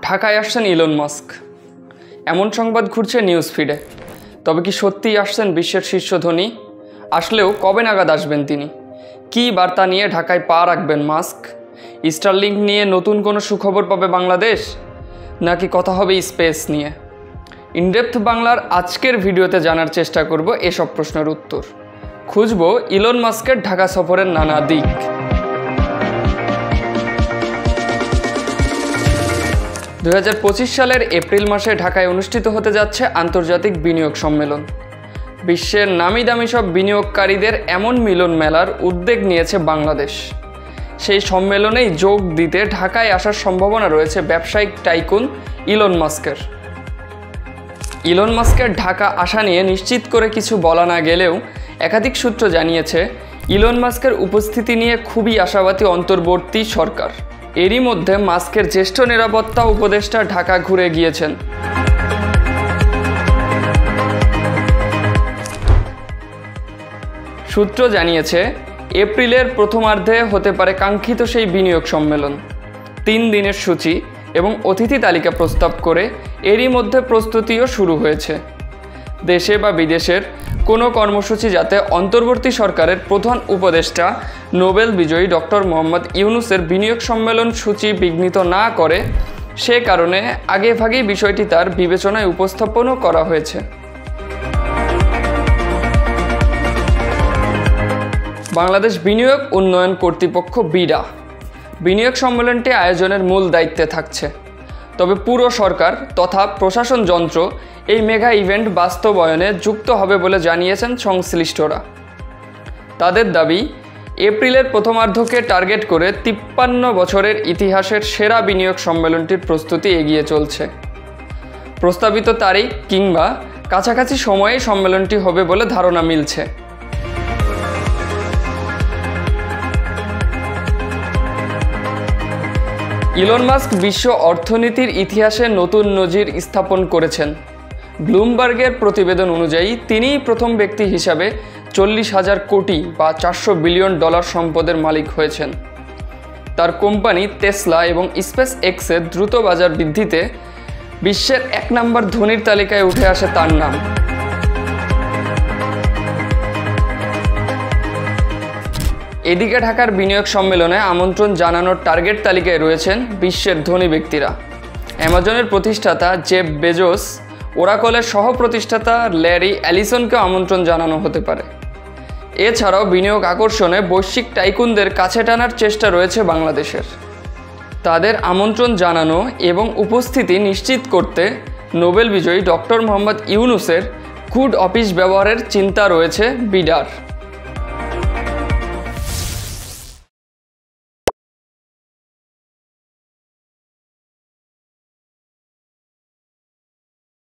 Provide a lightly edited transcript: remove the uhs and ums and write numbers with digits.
ঢাকায় আসছেন Elon Musk, এমন সংবাদ ঘুরছে নিউজ ফিডে। তবে কি সত্যিই আসছেন বিশ্বের শীর্ষ ধনী? আসলেও কবে নাগাদ আসবেন তিনি? কী বার্তা নিয়ে ঢাকায় পা রাখবেন মাস্ক? স্টারলিংক নিয়ে নতুন কোনো সুখবর পাবে বাংলাদেশ, নাকি কথা হবে স্পেস নিয়ে? ইনডেপথ বাংলার আজকের ভিডিওতে জানার চেষ্টা করব এসব প্রশ্নের উত্তর। খুঁজব ইলন মাস্কের ঢাকা সফরের নানা দিক। 2025 সালের এপ্রিল মাসে ঢাকায় অনুষ্ঠিত হতে যাচ্ছে আন্তর্জাতিক বিনিয়োগ সম্মেলন। বিশ্বের নামি দামি সব বিনিয়োগকারীদের এমন মিলন মেলার উদ্যোগ নিয়েছে বাংলাদেশ। সেই সম্মেলনেই যোগ দিতে ঢাকায় আসার সম্ভাবনা রয়েছে ব্যবসায়িক টাইকুন ইলন মাস্কের। ইলন মাস্কের ঢাকা আসা নিয়ে নিশ্চিত করে কিছু বলা না গেলেও একাধিক সূত্র জানিয়েছে ইলন মাস্কের উপস্থিতি নিয়ে খুবই আশাবাদী অন্তর্বর্তী সরকার। এরই মধ্যে মাস্কের জ্যেষ্ঠ নিরাপত্তা উপদেষ্টা ঢাকা ঘুরে গিয়েছেন। সূত্র জানিয়েছে এপ্রিলের প্রথমার্ধে হতে পারে কাঙ্ক্ষিত সেই বিনিয়োগ সম্মেলন। 3 দিনের সূচি এবং অতিথি তালিকা প্রস্তাব করে এরই মধ্যে প্রস্তুতিও শুরু হয়েছে। দেশে বা বিদেশের কোনো কর্মসূচি যাতে অন্তর্বর্তী সরকারের প্রধান উপদেষ্টা নোবেল বিজয়ী ডক্টর মোহাম্মদ ইউনূসের বিনিয়োগ সম্মেলন সূচি বিঘ্নিত না করে, সে কারণে আগেভাগেই বিষয়টি তার বিবেচনায় উপস্থাপনও করা হয়েছে। বাংলাদেশ বিনিয়োগ উন্নয়ন কর্তৃপক্ষ বিডা বিনিয়োগ সম্মেলনটি আয়োজনের মূল দায়িত্বে থাকছে। তবে পুরো সরকার তথা প্রশাসন যন্ত্র এই মেগা ইভেন্ট বাস্তবায়নে যুক্ত হবে বলে জানিয়েছেন সংশ্লিষ্টরা। তাদের দাবি, এপ্রিলের প্রথমার্ধকে টার্গেট করে 53 বছরের ইতিহাসের সেরা বিনিয়োগ সম্মেলনটির প্রস্তুতি এগিয়ে চলছে। প্রস্তাবিত তারিখ কিংবা কাছাকাছি সময়ে সম্মেলনটি হবে বলে ধারণা মিলছে। ইলন মাস্ক বিশ্ব অর্থনীতির ইতিহাসে নতুন নজির স্থাপন করেছেন। ব্লুমবার্গের প্রতিবেদন অনুযায়ী তিনিই প্রথম ব্যক্তি হিসাবে 40,000 কোটি বা $400 বিলিয়ন সম্পদের মালিক হয়েছেন। তার কোম্পানি টেসলা এবং স্পেস এক্সের দ্রুত বাজার বৃদ্ধিতে বিশ্বের 1 নম্বর ধনীর তালিকায় উঠে আসে তার নাম। এদিকে ঢাকার বিনিয়োগ সম্মেলনে আমন্ত্রণ জানানোর টার্গেট তালিকায় রয়েছেন বিশ্বের ধনী ব্যক্তিরা। অ্যামাজনের প্রতিষ্ঠাতা জেফ বেজোস, ওরাকলের সহ প্রতিষ্ঠাতা ল্যারি অ্যালিসনকেও আমন্ত্রণ জানানো হতে পারে। এছাড়াও বিনিয়োগ আকর্ষণে বৈশ্বিক টাইকুনদের কাছে টানার চেষ্টা রয়েছে বাংলাদেশের। তাদের আমন্ত্রণ জানানো এবং উপস্থিতি নিশ্চিত করতে নোবেল বিজয়ী ডক্টর মোহাম্মদ ইউনূসের গুড অফিস ব্যবহারের চিন্তা রয়েছে বিডার।